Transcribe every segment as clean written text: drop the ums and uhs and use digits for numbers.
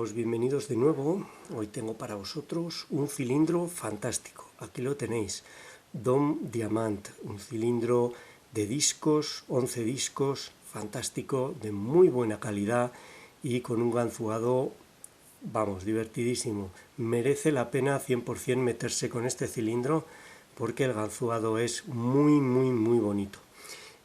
chicos, bienvenidos de nuevo. Hoy tengo para vosotros un cilindro fantástico. Aquí lo tenéis, Dom Diamant, un cilindro de discos, 11 discos, fantástico, de muy buena calidad y con un ganzuado, vamos, divertidísimo. Merece la pena 100% meterse con este cilindro porque el ganzuado es muy bonito.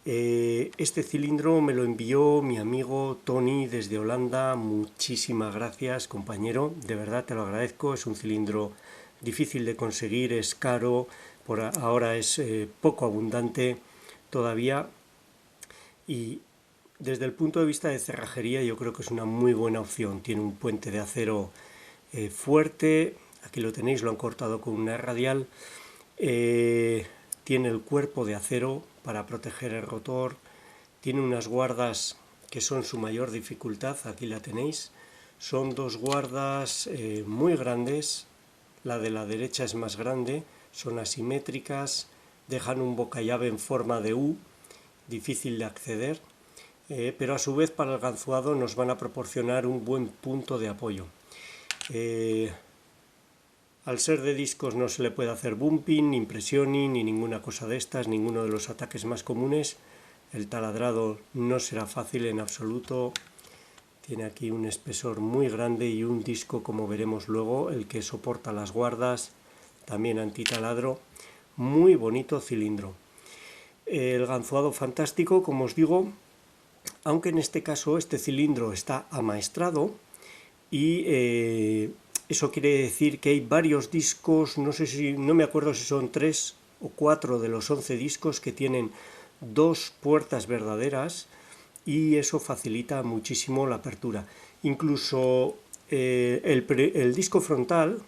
Este cilindro me lo envió mi amigo Tony desde Holanda. Muchísimas gracias, compañero, de verdad te lo agradezco. Es un cilindro difícil de conseguir, es caro, por ahora es poco abundante todavía, y desde el punto de vista de cerrajería yo creo que es una muy buena opción. Tiene un puente de acero fuerte, aquí lo tenéis, lo han cortado con una radial. Tiene el cuerpo de acero para proteger el rotor, tiene unas guardas que son su mayor dificultad, aquí la tenéis, son dos guardas muy grandes, la de la derecha es más grande, son asimétricas, dejan un bocallave en forma de U, difícil de acceder, pero a su vez para el ganzuado nos van a proporcionar un buen punto de apoyo. Al ser de discos no se le puede hacer bumping, ni impressioning, ni ninguna cosa de estas, ninguno de los ataques más comunes. El taladrado no será fácil en absoluto. Tiene aquí un espesor muy grande y un disco, como veremos luego, el que soporta las guardas, también antitaladro. Muy bonito cilindro. El ganzuado fantástico, como os digo, aunque en este caso este cilindro está amaestrado y eso quiere decir que hay varios discos, no me acuerdo si son 3 o 4 de los 11 discos que tienen dos puertas verdaderas y eso facilita muchísimo la apertura. Incluso el disco frontal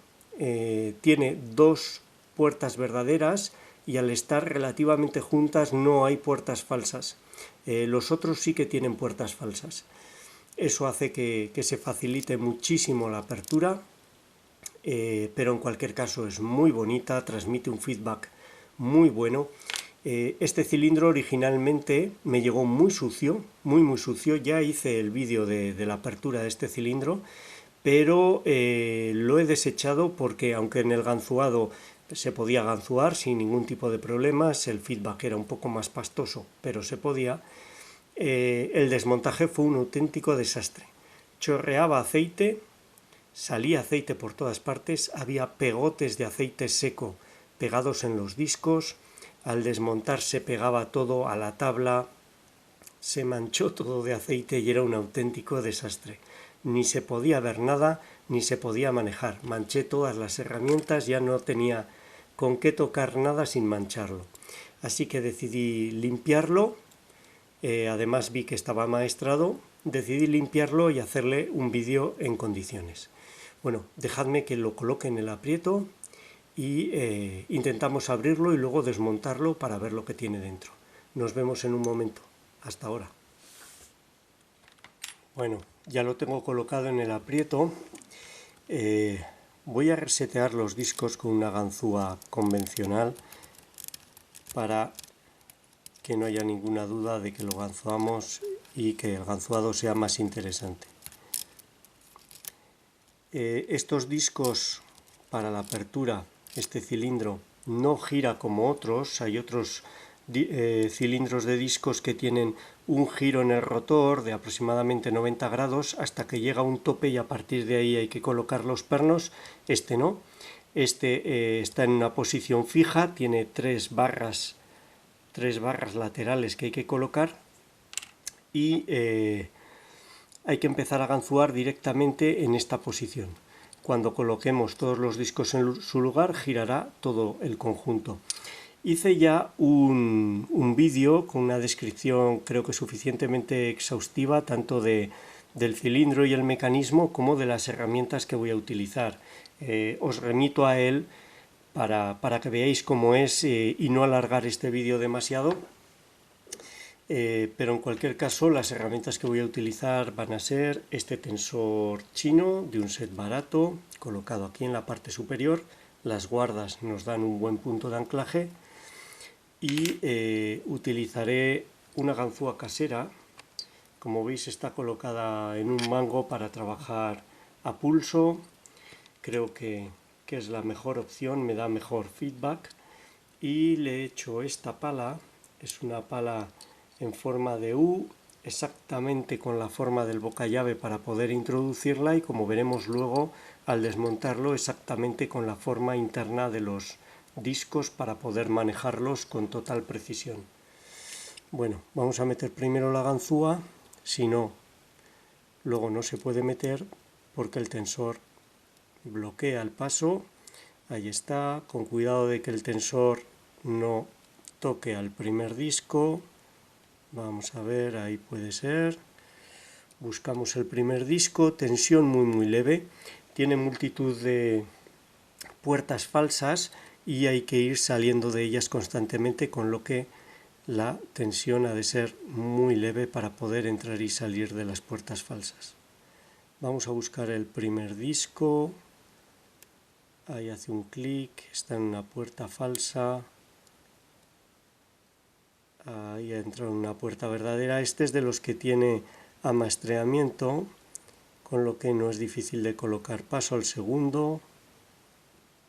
tiene dos puertas verdaderas y al estar relativamente juntas no hay puertas falsas. Los otros sí que tienen puertas falsas. Eso hace que se facilite muchísimo la apertura. Pero en cualquier caso es muy bonita, transmite un feedback muy bueno. Este cilindro originalmente me llegó muy sucio, muy sucio. Ya hice el vídeo de la apertura de este cilindro, pero lo he desechado porque aunque en el ganzuado se podía ganzuar sin ningún tipo de problemas, el feedback era un poco más pastoso, pero se podía. El desmontaje fue un auténtico desastre. Chorreaba aceite, salía aceite por todas partes, había pegotes de aceite seco pegados en los discos, al desmontar se pegaba todo a la tabla, se manchó todo de aceite y era un auténtico desastre. Ni se podía ver nada, ni se podía manejar. Manché todas las herramientas, ya no tenía con qué tocar nada sin mancharlo. Así que decidí limpiarlo, además vi que estaba amaestrado, decidí limpiarlo y hacerle un vídeo en condiciones. Bueno, dejadme que lo coloque en el aprieto y intentamos abrirlo y luego desmontarlo para ver lo que tiene dentro. Nos vemos en un momento. Hasta ahora. Bueno, ya lo tengo colocado en el aprieto. Voy a resetear los discos con una ganzúa convencional para que no haya ninguna duda de que lo ganzuamos y que el ganzuado sea más interesante. Estos discos para la apertura, este cilindro no gira como otros. Hay otros cilindros de discos que tienen un giro en el rotor de aproximadamente 90 grados hasta que llega a un tope y a partir de ahí hay que colocar los pernos. Este no, este está en una posición fija, tiene tres barras laterales que hay que colocar y hay que empezar a ganzuar directamente en esta posición. Cuando coloquemos todos los discos en su lugar, girará todo el conjunto. Hice ya un vídeo con una descripción creo que suficientemente exhaustiva, tanto del cilindro y el mecanismo como de las herramientas que voy a utilizar. Os remito a él para que veáis cómo es y no alargar este vídeo demasiado. Pero en cualquier caso las herramientas que voy a utilizar van a ser este tensor chino de un set barato colocado aquí en la parte superior. Las guardas nos dan un buen punto de anclaje y utilizaré una ganzúa casera. Como veis está colocada en un mango para trabajar a pulso. Creo que es la mejor opción, me da mejor feedback. Y le he hecho esta pala, es una pala en forma de U, exactamente con la forma del boca llave para poder introducirla, y como veremos luego al desmontarlo, exactamente con la forma interna de los discos para poder manejarlos con total precisión. Bueno, vamos a meter primero la ganzúa, si no, luego no se puede meter porque el tensor bloquea el paso. Ahí está, con cuidado de que el tensor no toque al primer disco. Vamos a ver, ahí puede ser. Buscamos el primer disco, tensión muy leve. Tiene multitud de puertas falsas y hay que ir saliendo de ellas constantemente, con lo que la tensión ha de ser muy leve para poder entrar y salir de las puertas falsas. Vamos a buscar el primer disco. Ahí hace un clic, está en una puerta falsa. Ahí ha entrado en una puerta verdadera. Este es de los que tiene amastreamiento, con lo que no es difícil de colocar. Paso al segundo.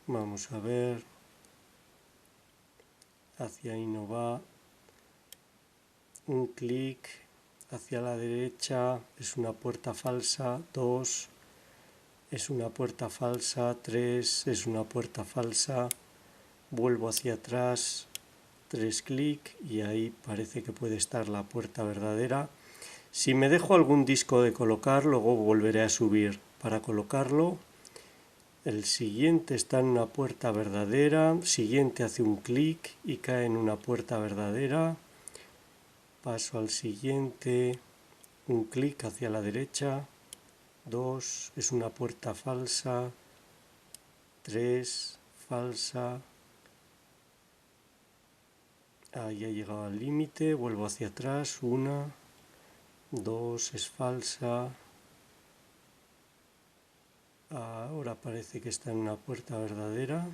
Vamos a ver. Hacia ahí no va. Un clic hacia la derecha. Es una puerta falsa. 2. Es una puerta falsa. 3. Es una puerta falsa. Vuelvo hacia atrás. 3 clics y ahí parece que puede estar la puerta verdadera. Si me dejo algún disco de colocar, luego volveré a subir para colocarlo. El siguiente está en una puerta verdadera. Siguiente hace un clic y cae en una puerta verdadera. Paso al siguiente. Un clic hacia la derecha. 2. Es una puerta falsa. 3. Falsa. Ahí ha llegado al límite, vuelvo hacia atrás, 1, 2, es falsa. Ahora parece que está en una puerta verdadera.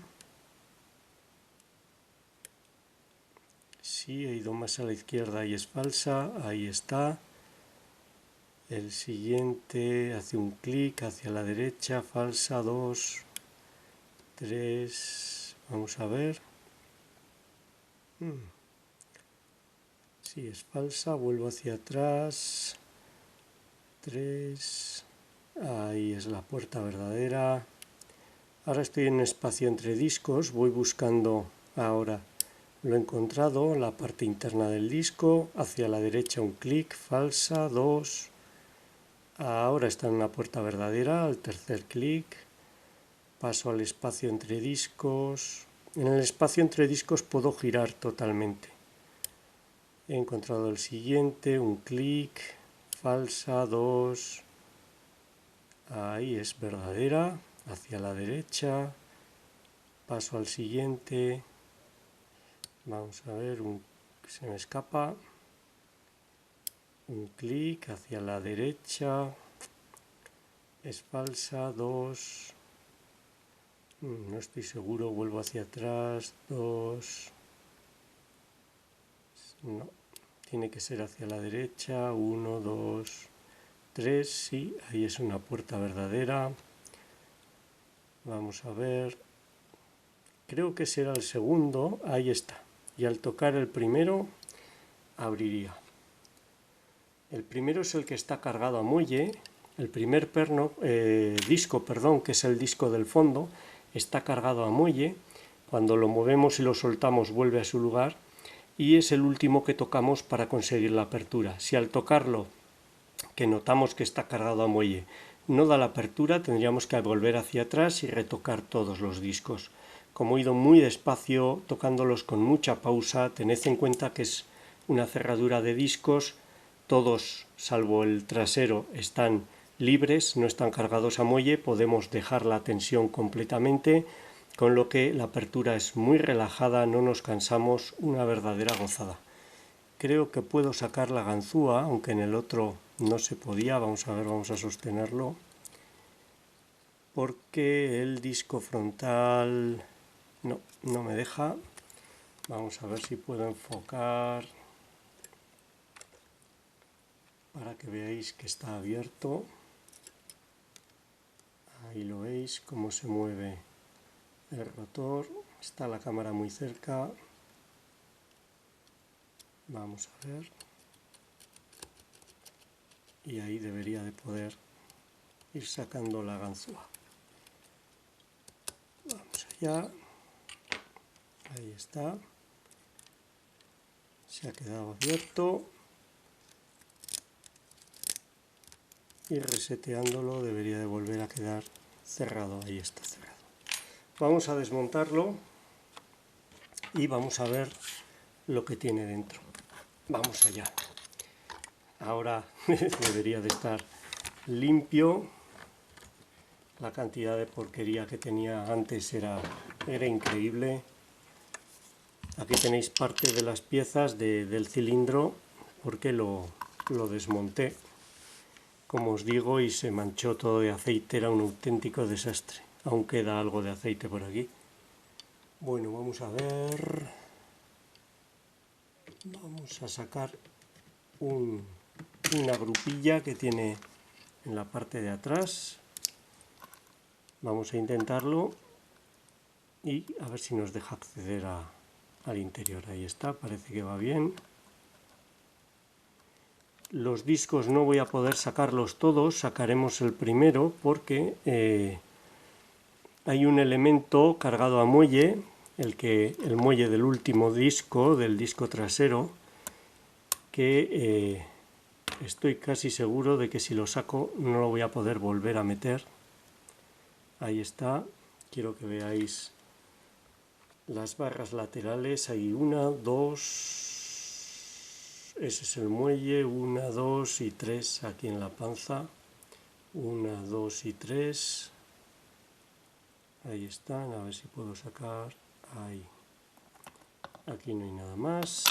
Sí, he ido más a la izquierda y es falsa, ahí está. El siguiente hace un clic hacia la derecha, falsa, 2, 3, vamos a ver. Sí, es falsa, vuelvo hacia atrás, 3, ahí es la puerta verdadera. Ahora estoy en un espacio entre discos, voy buscando ahora, lo he encontrado, la parte interna del disco, hacia la derecha un clic, falsa, 2, ahora está en una puerta verdadera, al tercer clic, paso al espacio entre discos. En el espacio entre discos puedo girar totalmente. He encontrado el siguiente, un clic, falsa, 2, ahí es verdadera, hacia la derecha, paso al siguiente, vamos a ver, se me escapa, un clic hacia la derecha, es falsa, 2, no estoy seguro, vuelvo hacia atrás, 2, no, tiene que ser hacia la derecha, 1, 2, 3, sí, ahí es una puerta verdadera. Vamos a ver, creo que será el segundo, ahí está, y al tocar el primero abriría. El primero es el que está cargado a muelle. El primer disco, que es el disco del fondo, está cargado a muelle. Cuando lo movemos y lo soltamos vuelve a su lugar, y es el último que tocamos para conseguir la apertura. Si al tocarlo, que notamos que está cargado a muelle, no da la apertura, tendríamos que volver hacia atrás y retocar todos los discos. Como he ido muy despacio, tocándolos con mucha pausa, tened en cuenta que es una cerradura de discos. Todos, salvo el trasero, están libres, no están cargados a muelle, podemos dejar la tensión completamente, con lo que la apertura es muy relajada, no nos cansamos, una verdadera gozada. Creo que puedo sacar la ganzúa, aunque en el otro no se podía. Vamos a ver, vamos a sostenerlo, porque el disco frontal no me deja. Vamos a ver si puedo enfocar para que veáis que está abierto. Ahí lo veis, cómo se mueve el rotor. Está la cámara muy cerca. Vamos a ver. Y ahí debería de poder ir sacando la ganzúa. Vamos allá. Ahí está. Se ha quedado abierto. Y reseteándolo debería de volver a quedar cerrado. Ahí está cerrado. Vamos a desmontarlo y vamos a ver lo que tiene dentro. Vamos allá. Ahora debería de estar limpio. La cantidad de porquería que tenía antes era increíble. Aquí tenéis parte de las piezas del cilindro porque lo desmonté, como os digo, y se manchó todo de aceite. Era un auténtico desastre. Aún queda algo de aceite por aquí. Bueno, vamos a ver. Vamos a sacar una grupilla que tiene en la parte de atrás. Vamos a intentarlo y a ver si nos deja acceder al interior. Ahí está, parece que va bien. Los discos no voy a poder sacarlos todos, sacaremos el primero porque hay un elemento cargado a muelle, el muelle del último disco, del disco trasero, que estoy casi seguro de que si lo saco no lo voy a poder volver a meter. Ahí está, quiero que veáis las barras laterales. Hay una, dos, ese es el muelle, una, dos y tres aquí en la panza. Una, dos y tres. Ahí están, a ver si puedo sacar. Ahí. Aquí no hay nada más.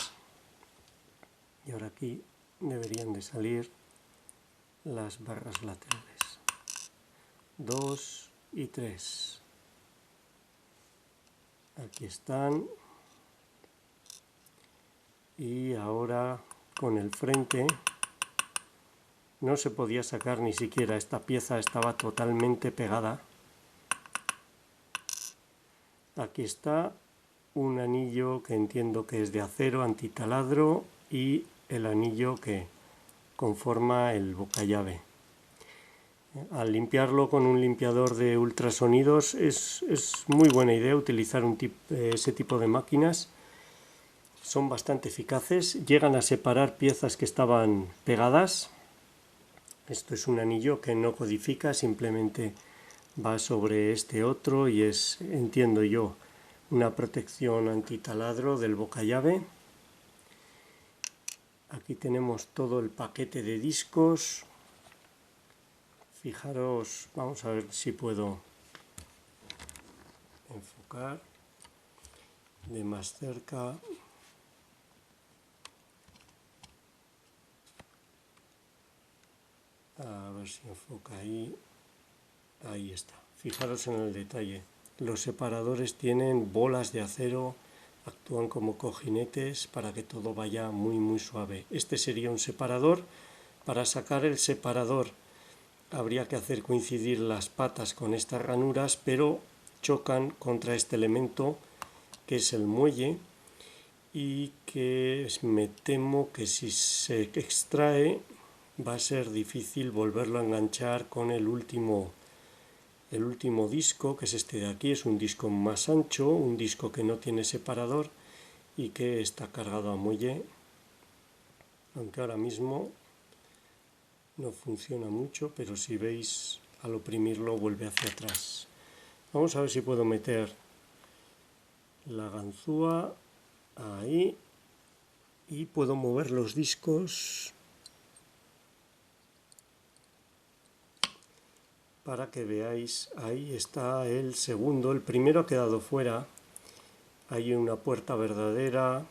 Y ahora aquí deberían de salir las barras laterales. 2 y 3. Aquí están. Y ahora con el frente no se podía sacar ni siquiera. Esta pieza estaba totalmente pegada. Aquí está un anillo que entiendo que es de acero antitaladro y el anillo que conforma el bocallave. Al limpiarlo con un limpiador de ultrasonidos es muy buena idea utilizar ese tipo de máquinas. Son bastante eficaces, llegan a separar piezas que estaban pegadas. Esto es un anillo que no codifica, simplemente va sobre este otro y es, entiendo yo, una protección antitaladro del bocallave. Aquí tenemos todo el paquete de discos. Fijaros, vamos a ver si puedo enfocar de más cerca. A ver si enfoca ahí. Ahí está. Fijaros en el detalle. Los separadores tienen bolas de acero, actúan como cojinetes para que todo vaya muy suave. Este sería un separador. Para sacar el separador habría que hacer coincidir las patas con estas ranuras, pero chocan contra este elemento que es el muelle y que me temo que si se extrae va a ser difícil volverlo a enganchar con el último disco, que es este de aquí. Es un disco más ancho, un disco que no tiene separador y que está cargado a muelle, aunque ahora mismo no funciona mucho, pero si veis al oprimirlo vuelve hacia atrás. Vamos a ver si puedo meter la ganzúa ahí y puedo mover los discos para que veáis. Ahí está el segundo, el primero ha quedado fuera. Hay una puerta verdadera.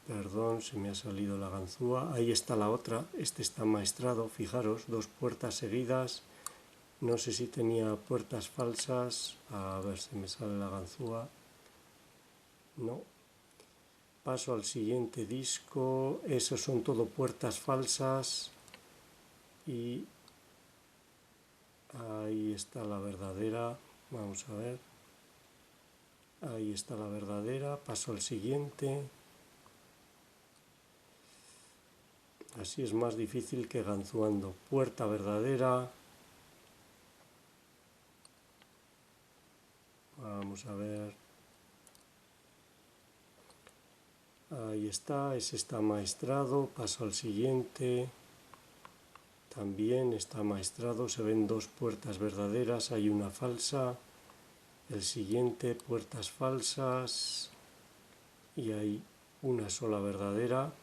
Perdón, se me ha salido la ganzúa. Ahí está la otra. Este está maestrado. Fijaros, dos puertas seguidas. No sé si tenía puertas falsas. A ver si me sale la ganzúa. No. Paso al siguiente disco. Esos son todo puertas falsas. Y Ahí está la verdadera, vamos a ver. Ahí está la verdadera, paso al siguiente. Así es más difícil que ganzuando. Puerta verdadera. Vamos a ver. Ahí está, ese está maestrado, paso al siguiente. También está maestrado, se ven dos puertas verdaderas, hay una falsa. El siguiente, puertas falsas. Y hay una sola verdadera.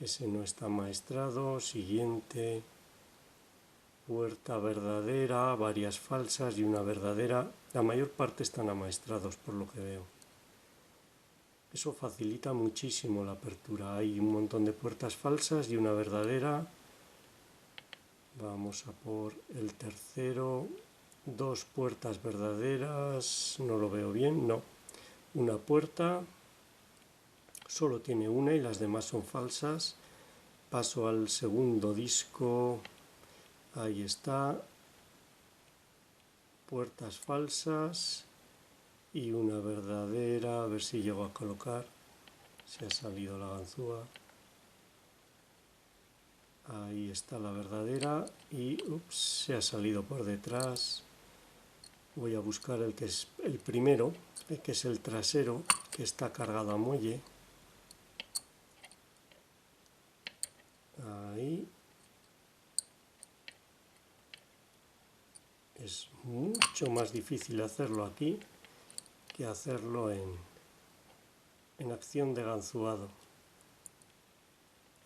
Ese no está maestrado. Siguiente, puerta verdadera, varias falsas y una verdadera. La mayor parte están amaestrados por lo que veo. Eso facilita muchísimo la apertura. Hay un montón de puertas falsas y una verdadera. Vamos a por el tercero. Dos puertas verdaderas. No lo veo bien, no. Una puerta. Solo tiene una y las demás son falsas. Paso al segundo disco. Ahí está. Puertas falsas. Y una verdadera, a ver si llego a colocar, se ha salido la ganzúa, ahí está la verdadera y se ha salido por detrás. Voy a buscar el que es el primero, que es el trasero, que está cargado a muelle, ahí, es mucho más difícil hacerlo aquí que hacerlo en acción de ganzuado.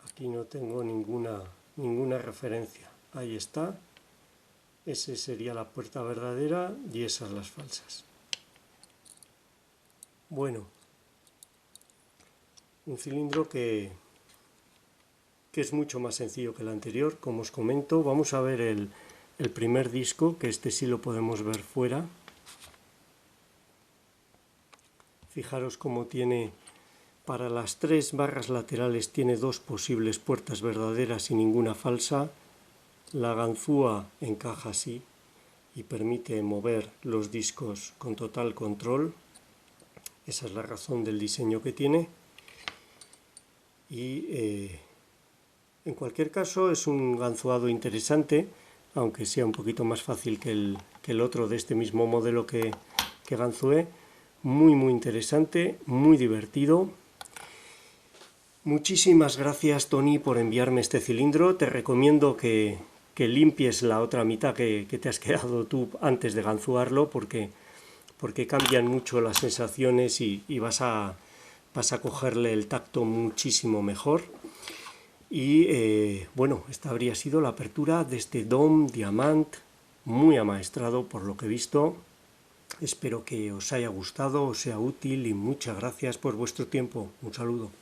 Aquí no tengo ninguna referencia. Ahí está. Esa sería la puerta verdadera y esas las falsas. Bueno, un cilindro que es mucho más sencillo que el anterior. Como os comento, vamos a ver el primer disco, que este sí lo podemos ver fuera. Fijaros cómo tiene, para las tres barras laterales tiene dos posibles puertas verdaderas y ninguna falsa. La ganzúa encaja así y permite mover los discos con total control. Esa es la razón del diseño que tiene. Y en cualquier caso es un ganzuado interesante, aunque sea un poquito más fácil que el otro de este mismo modelo que ganzué. Muy interesante, muy divertido. Muchísimas gracias, Tony, por enviarme este cilindro. Te recomiendo que limpies la otra mitad que te has quedado tú antes de ganzuarlo, porque cambian mucho las sensaciones y vas a cogerle el tacto muchísimo mejor. Y bueno, esta habría sido la apertura de este DOM Diamant, muy amaestrado por lo que he visto. Espero que os haya gustado, os sea útil y muchas gracias por vuestro tiempo. Un saludo.